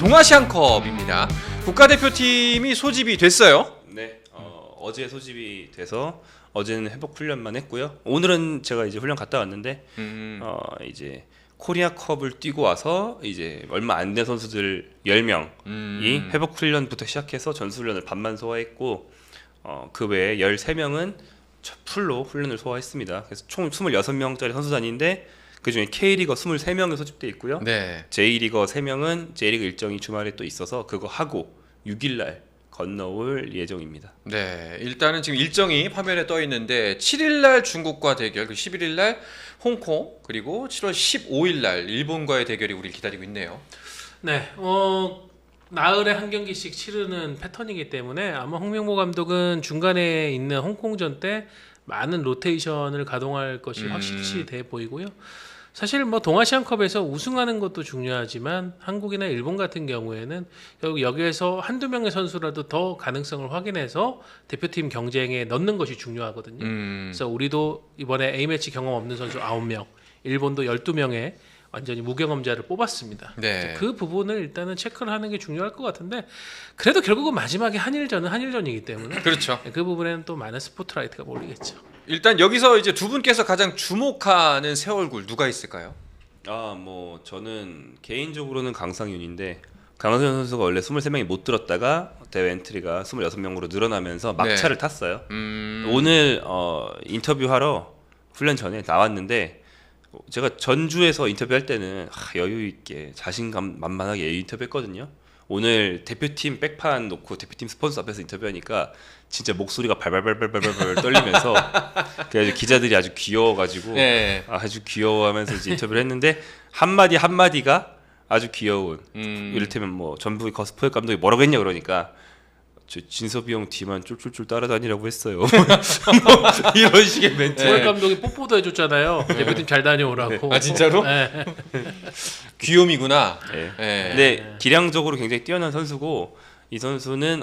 동아시안컵입니다. 국가대표팀이 소집이 됐어요. 네, 어제 소집이 돼서 어제는 회복 훈련만 했고요. 오늘은 제가 이제 훈련 갔다 왔는데 이제 코리아컵을 뛰고 와서 이제 얼마 안 된 선수들 10명이 회복 훈련부터 시작해서 전수 훈련을 반만 소화했고 그 외에 13명은 풀로 훈련을 소화했습니다. 그래서 총 26명짜리 선수단인데 그중에 K리거 23명이 소집돼 있고요. 네. J리거 3명은 J리그 일정이 주말에 또 있어서 그거 하고 6일날 건너올 예정입니다. 네, 일단은 지금 일정이 화면에 떠 있는데 7일날 중국과 대결, 그 11일날 홍콩, 그리고 7월 15일날 일본과의 대결이 우리를 기다리고 있네요. 네, 나흘에 한 경기씩 치르는 패턴이기 때문에 아마 홍명보 감독은 중간에 있는 홍콩전 때 많은 로테이션을 가동할 것이 확실시 돼 보이고요. 사실 뭐 동아시안컵에서 우승하는 것도 중요하지만 한국이나 일본 같은 경우에는 결국 여기에서 한두 명의 선수라도 더 가능성을 확인해서 대표팀 경쟁에 넣는 것이 중요하거든요. 그래서 우리도 이번에 A매치 경험 없는 선수 9명, 일본도 12명의 완전히 무경험자를 뽑았습니다. 네. 그 부분을 일단은 체크를 하는 게 중요할 것 같은데 그래도 결국은 마지막에 한일전은 한일전이기 때문에 그렇죠. 그 부분에는 또 많은 스포트라이트가 몰리겠죠. 일단 여기서 이제 두 분께서 가장 주목하는 새 얼굴 누가 있을까요? 뭐 저는 개인적으로는 강상윤인데 강상윤 선수가 원래 23명이 못 들었다가 대회 엔트리가 26명으로 늘어나면서 막차를 탔어요. 오늘 인터뷰하러 훈련 전에 나왔는데 제가 전주에서 인터뷰할 때는 여유 있게 자신감 만만하게 인터뷰했거든요. 오늘 대표팀 백판 놓고 대표팀 스폰서 앞에서 인터뷰하니까 진짜 목소리가 발발발발발발 떨리면서 그래서 기자들이 아주 귀여워가지고 네. 아주 귀여워하면서 이제 인터뷰를 했는데 한마디 한마디가 아주 귀여운 이를테면 뭐 전북의 거스포획 감독이 뭐라고 했냐 그러니까 저 진섭이 형 뒤만 쫄쫄쫄 따라다니라고 했어요. 뭐 이런 식의 멘트. 조엘 감독이 뽀뽀도 해줬잖아요. 대표팀 잘 다녀오라고. 아 진짜로? 네. 귀요미구나. 네. 네. 근데 기량적으로 굉장히 뛰어난 선수고 이 선수는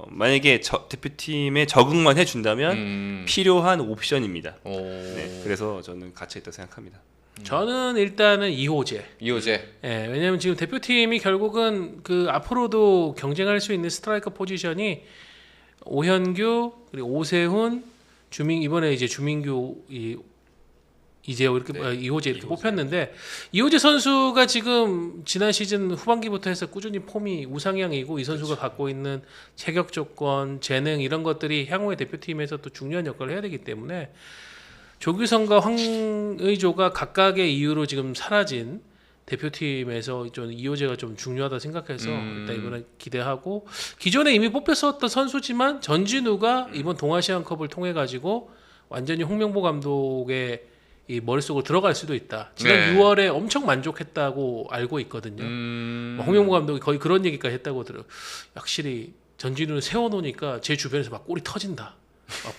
만약에 대표팀에 적응만 해준다면 필요한 옵션입니다. 네, 그래서 저는 가치 있다고 생각합니다. 저는 일단은 이호재. 예, 왜냐면 지금 대표팀이 결국은 그 앞으로도 경쟁할 수 있는 스트라이커 포지션이 오현규 그리고 오세훈, 이번에 이제 주민규 이재호 이렇게 이호재 이렇게 뽑혔는데 이호재 선수가 지금 지난 시즌 후반기부터 해서 꾸준히 폼이 우상향이고 이 선수가 갖고 있는 체격 조건, 재능 이런 것들이 향후의 대표팀에서 또 중요한 역할을 해야 되기 때문에 조규성과 황의조가 각각의 이유로 지금 사라진 대표팀에서 좀 이호재가 좀 중요하다 생각해서 일단 이번에 기대하고 기존에 이미 뽑혔었던 선수지만 전진우가 이번 동아시안컵을 통해 가지고 완전히 홍명보 감독의 이 머릿속으로 들어갈 수도 있다. 지난 6월에 엄청 만족했다고 알고 있거든요. 홍명보 감독이 거의 그런 얘기까지 했다고 들어요. 확실히 전진우는 세워놓으니까 제 주변에서 막 골이 터진다.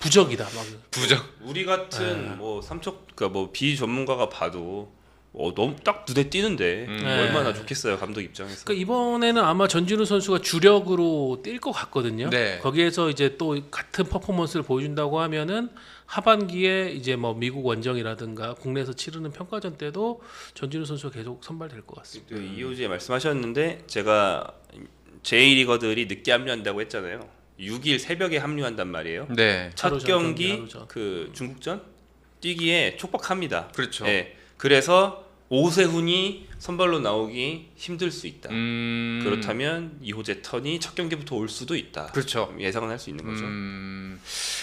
부적이다. 막 부적. 우리 같은 뭐 그러니까 뭐 비전문가가 봐도 너무 딱 눈에 띄는데 얼마나 좋겠어요 감독 입장에서. 그러니까 이번에는 아마 전진우 선수가 주력으로 뛸 것 같거든요. 네. 거기에서 이제 또 같은 퍼포먼스를 보여준다고 하면은 하반기에 이제 뭐 미국 원정이라든가 국내에서 치르는 평가전 때도 전진우 선수가 계속 선발될 것 같습니다. 이호재 말씀하셨는데 제가 J리거들이 늦게 합류한다고 했잖아요. 6일 새벽에 합류한단 말이에요. 네. 첫 하루 전, 경기 하루 전. 그 중국전 뛰기에 촉박합니다. 그렇죠. 네. 그래서 오세훈이 선발로 나오기 힘들 수 있다. 그렇다면 이호재 턴이 첫 경기부터 올 수도 있다. 그렇죠. 예상은 할 수 있는 거죠.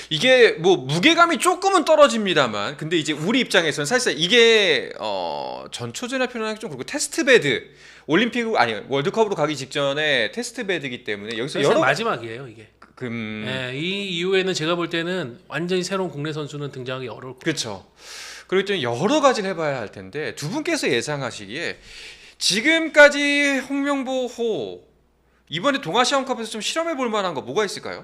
이게 뭐 무게감이 조금은 떨어집니다만 근데 이제 우리 입장에서는 사실상 이게 전초전에 표현하기 좀 그렇고 테스트베드 월드컵으로 가기 직전에 테스트베드이기 때문에 여기서 여러 마지막이에요 이게. 네, 이 이후에는 제가 볼 때는 완전히 새로운 국내 선수는 등장하기 어려울 거예요. 그렇죠. 그리고 또 여러 가지를 해봐야 할 텐데 두 분께서 예상하시기에 지금까지 홍명보 이번에 동아시안컵에서 좀 실험해볼 만한 거 뭐가 있을까요?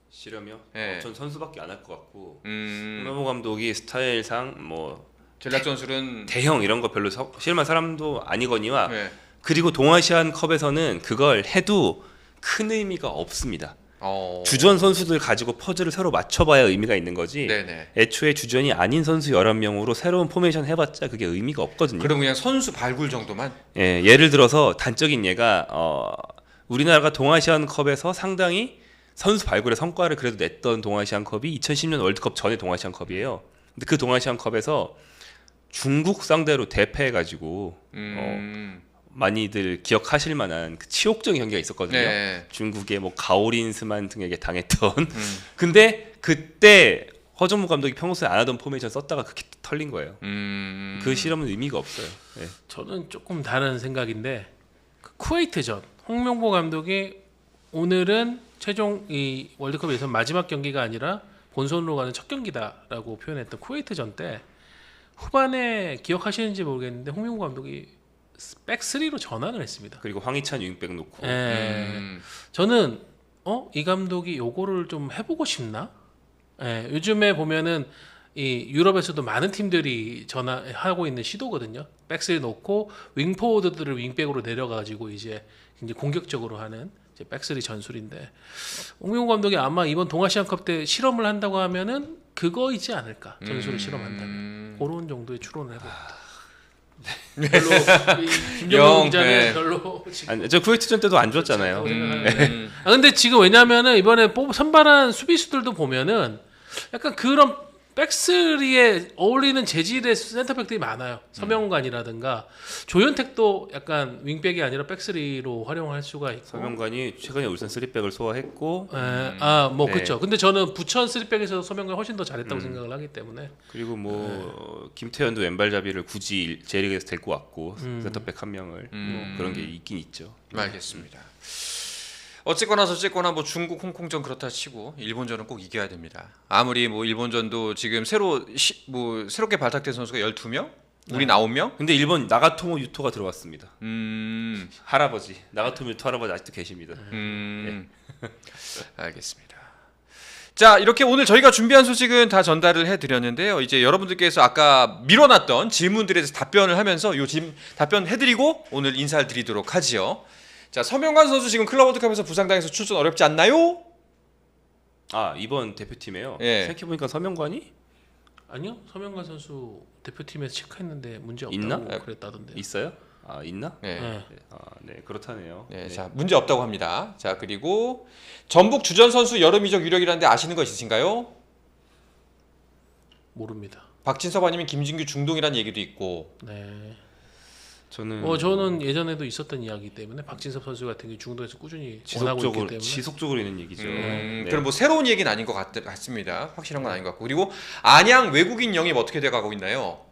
실험이요? 네. 전 선수밖에 안 할 것 같고 홍명보 감독이 스타일상 뭐 전략 전술은 대형 이런 거 별로 실험한 사람도 아니거니와 네. 그리고 동아시안컵에서는 그걸 해도 큰 의미가 없습니다. 주전 선수들 가지고 퍼즐을 새로 맞춰봐야 의미가 있는 거지. 네네. 애초에 주전이 아닌 선수 11명으로 새로운 포메이션 해봤자 그게 의미가 없거든요. 그럼 그냥 선수 발굴 정도만? 예, 예를 들어서 단적인 예가 우리나라가 동아시안컵에서 상당히 선수 발굴의 성과를 그래도 냈던 동아시안컵이 2010년 월드컵 전의 동아시안컵이에요. 근데 그 동아시안컵에서 중국 상대로 대패해가지고 많이들 기억하실 만한 그 치욕적인 경기가 있었거든요. 네. 중국의 뭐 가오린스만 등에게 당했던. 근데 그때 허정무 감독이 평소에 안 하던 포메이션 썼다가 그렇게 털린 거예요. 그 실험은 의미가 없어요. 네. 저는 조금 다른 생각인데 그 쿠웨이트전 홍명보 감독이 오늘은 최종 이 월드컵 예선 마지막 경기가 아니라 본선으로 가는 첫 경기다라고 표현했던 쿠웨이트전 때 후반에 기억하시는지 모르겠는데 홍명보 감독이 백3로 전환을 했습니다. 그리고 황희찬 윙백 놓고. 저는 이 감독이 요거를 좀 해보고 싶나? 요즘에 보면은 이 유럽에서도 많은 팀들이 전환하고 있는 시도거든요. 백스를 놓고 윙포워드들을 윙백으로 내려가지고 이제 굉장히 공격적으로 하는 이제 백스리 전술인데 홍명보 감독이 아마 이번 동아시안컵 때 실험을 한다고 하면은 그거이지 않을까? 전술을 실험한다면 그런 정도의 추론을 해봅니다. 별로 김정은 기자는 별로 아니, 저 쿠웨이트전 때도 안 좋았잖아요. 근데 지금 왜냐면은 이번에 선발한 수비수들도 보면은 약간 그런 백스리에 어울리는 재질의 센터백들이 많아요. 서명관이라든가 조현택도 약간 윙백이 아니라 백스리로 활용할 수가 있고. 서명관이 최근에 울산 3백을 소화했고. 뭐 네. 그렇죠. 근데 저는 부천 3백에서 서명관이 훨씬 더 잘했다고 생각을 하기 때문에. 그리고 뭐 김태현도 왼발잡이를 굳이 J리그에서 데리고 왔고 센터백 한 명을 뭐 그런 게 있긴 있죠. 알겠습니다. 어쨌거나 저쨌거나 뭐 중국 홍콩전 그렇다 치고 일본전은 꼭 이겨야 됩니다. 아무리 뭐 일본전도 지금 새롭게 발탁된 선수가 12명? 우리 9명? 근데 일본 나가토모 유토가 들어왔습니다. 할아버지 나가토모 유토 할아버지 아직도 계십니다. 알겠습니다. 자, 이렇게 오늘 저희가 준비한 소식은 다 전달을 해드렸는데요. 이제 여러분들께서 아까 미뤄놨던 질문들에 대해서 답변을 하면서 요 답변 해드리고 오늘 인사를 드리도록 하지요. 자, 서명관 선수 지금 클럽 월드컵에서 부상당해서 출전 어렵지 않나요? 이번 대표팀에요. 예. 생각해보니까 서명관이 아니요, 서명관 선수 대표팀에서 체크했는데 문제 없다고 있나? 그랬다던데. 있어요? 있나? 네. 네 그렇다네요. 네, 자, 문제 없다고 합니다. 자, 그리고 전북 주전 선수 여름 이적 유력이라는데 아시는 거 있으신가요? 모릅니다. 박진섭 아니면 김진규 중동이라는 얘기도 있고. 네. 저는 예전에도 있었던 이야기 때문에 박진섭 선수 같은 경우 중동에서 꾸준히 원하고 있기 때문에 지속적으로 있는 얘기죠. 네. 그럼 뭐 새로운 얘기는 아닌 것 같습니다. 확실한 건 아닌 것 같고. 그리고 안양 외국인 영입 어떻게 돼가고 있나요?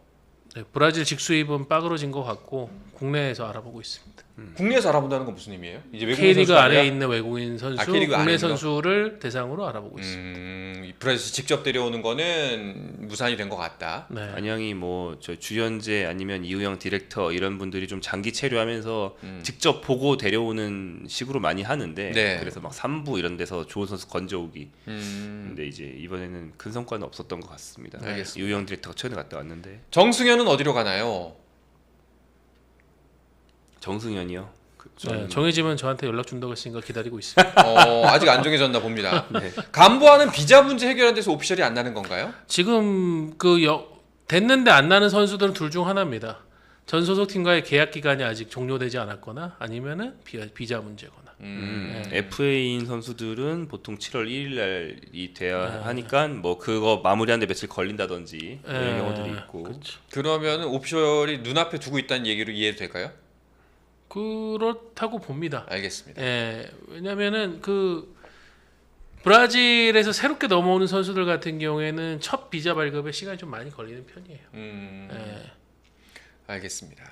네, 브라질 직수입은 빠그러진 것 같고 국내에서 알아보고 있습니다. 국내에서 알아본다는 건 무슨 의미예요? 이제 외국인 K리그 선수가 안에 아니라? 있는 외국인 선수, K리그 안에 국내 있는 거? 선수를 대상으로 알아보고 있습니다. 브라질에서 직접 데려오는 거는 무산이 된 것 같다. 네. 안양이 뭐 저 주연재 아니면 이우영 디렉터 이런 분들이 좀 장기 체류하면서 직접 보고 데려오는 식으로 많이 하는데 네. 그래서 막 3부 이런 데서 좋은 선수 건져오기. 근데 이제 이번에는 큰 성과는 없었던 것 같습니다. 알겠습니다. 이우영 디렉터가 최근에 갔다 왔는데 정승현은 어디로 가나요? 정승현이요. 네, 정해지면 저한테 연락 준다고 했으니까 기다리고 있습니다. 아직 안 정해졌나 봅니다. 간부와는 비자 문제 해결한 데서 오피셜이 안 나는 건가요? 지금 됐는데 안 나는 선수들은 둘 중 하나입니다. 전 소속팀과의 계약 기간이 아직 종료되지 않았거나 아니면은 비자 문제거나. FA인 선수들은 보통 7월 1일 날이 돼야 하니까 뭐 그거 마무리하는데 며칠 걸린다든지 이런 경우들이 있고. 그렇죠. 그러면 오피셜이 눈앞에 두고 있다는 얘기로 이해도 될까요? 그렇다고 봅니다. 알겠습니다. 왜냐면은 브라질에서 새롭게 넘어오는 선수들 같은 경우에는 첫 비자 발급에 시간이 좀 많이 걸리는 편이에요. 알겠습니다.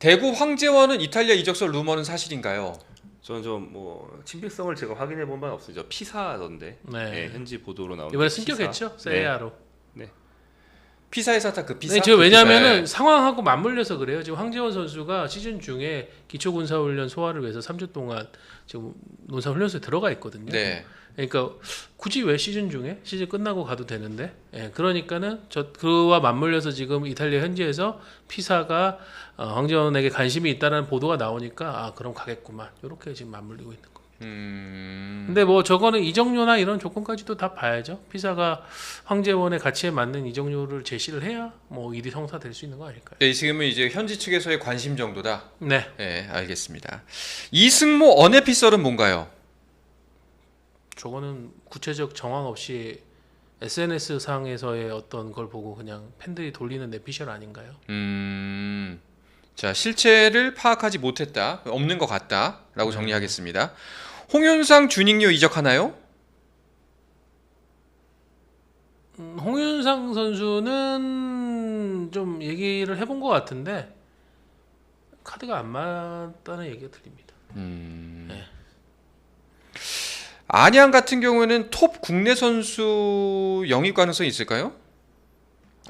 대구 황재원은 이탈리아 이적설 루머는 사실인가요? 저는 좀 뭐 친필성을 제가 확인해 본 바는 없어요. 피사던데. 네. 현지 보도로 나오는 이번에 피사. 승격했죠, 세리아로. 피사에서 다 그 피사. 네, 지금 왜냐하면은 상황하고 맞물려서 그래요. 지금 황재원 선수가 시즌 중에 기초 군사 훈련 소화를 위해서 3주 동안 지금 논산 훈련소에 들어가 있거든요. 네. 그러니까 굳이 왜 시즌 끝나고 가도 되는데, 그러니까는 그와 맞물려서 지금 이탈리아 현지에서 피사가 황재원에게 관심이 있다는 보도가 나오니까 그럼 가겠구만. 이렇게 지금 맞물리고 있는 겁니다. 근데 뭐 저거는 이적료나 이런 조건까지도 다 봐야죠. 피사가 황재원의 가치에 맞는 이적료를 제시를 해야 뭐 일이 성사될 수 있는 거 아닐까요? 네, 지금은 이제 현지 측에서의 관심 정도다. 네. 네, 알겠습니다. 이승모 언에피설은 뭔가요? 저거는 구체적 정황 없이 SNS 상에서의 어떤 걸 보고 그냥 팬들이 돌리는 내피셜 아닌가요? 자, 실체를 파악하지 못했다. 없는 것 같다라고 정리하겠습니다. 홍윤상 주닝료 이적하나요? 홍윤상 선수는 좀 얘기를 해본 것 같은데 카드가 안 맞다는 얘기가 들립니다. 네. 안양 같은 경우에는 톱 국내 선수 영입 가능성이 있을까요?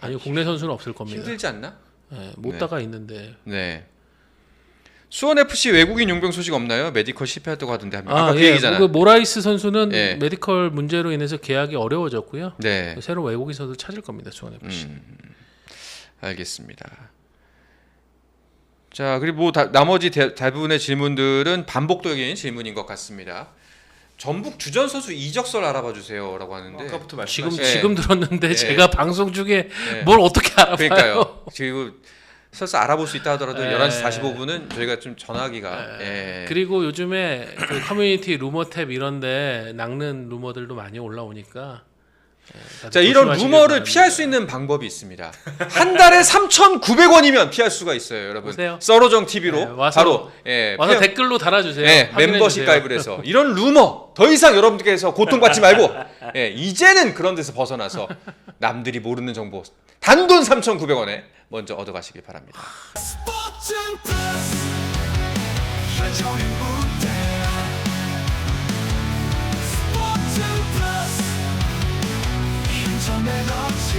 아니요, 국내 선수는 없을 겁니다. 힘들지 않나? 네, 못다가 있는데. 네. 수원 FC 외국인 용병 소식 없나요? 메디컬 실패했다고 하던데 아까 그 예, 얘기잖아. 그 모라이스 선수는 예. 메디컬 문제로 인해서 계약이 어려워졌고요. 네. 새로 외국인 선수 찾을 겁니다. 수원 FC. 알겠습니다. 자, 그리고 뭐 나머지 대부분의 질문들은 반복적인 질문인 것 같습니다. 전북 주전 선수 이적설 알아봐 주세요라고 하는데 아까부터 지금 말씀하신 지금 들었는데 예. 제가 방송 중에 예. 뭘 어떻게 알아봐요? 그러니까요. 지금 설사 알아볼 수 있다 하더라도 예. 11시 45분은 저희가 좀 전화하기가 예. 그리고 요즘에 그 커뮤니티 루머 탭 이런데 낚는 루머들도 많이 올라오니까 다들 자, 이런 조심하시길 루머를 바랍니다. 피할 수 있는 방법이 있습니다. 한 달에 3,900원이면 피할 수가 있어요, 여러분. 보세요. 썰어정 TV로 네, 와서- 바로 와서 댓글로 달아주세요. 네, 확인해 멤버십 주세요. 가입을 해서 이런 루머 더 이상 여러분들께서 고통받지 말고 예, 이제는 그런 데서 벗어나서 남들이 모르는 정보 단돈 3,900원에 먼저 얻어가시길 바랍니다. 스포츠 플러스 한정의 무대 스포츠 플러스 인터넷 없이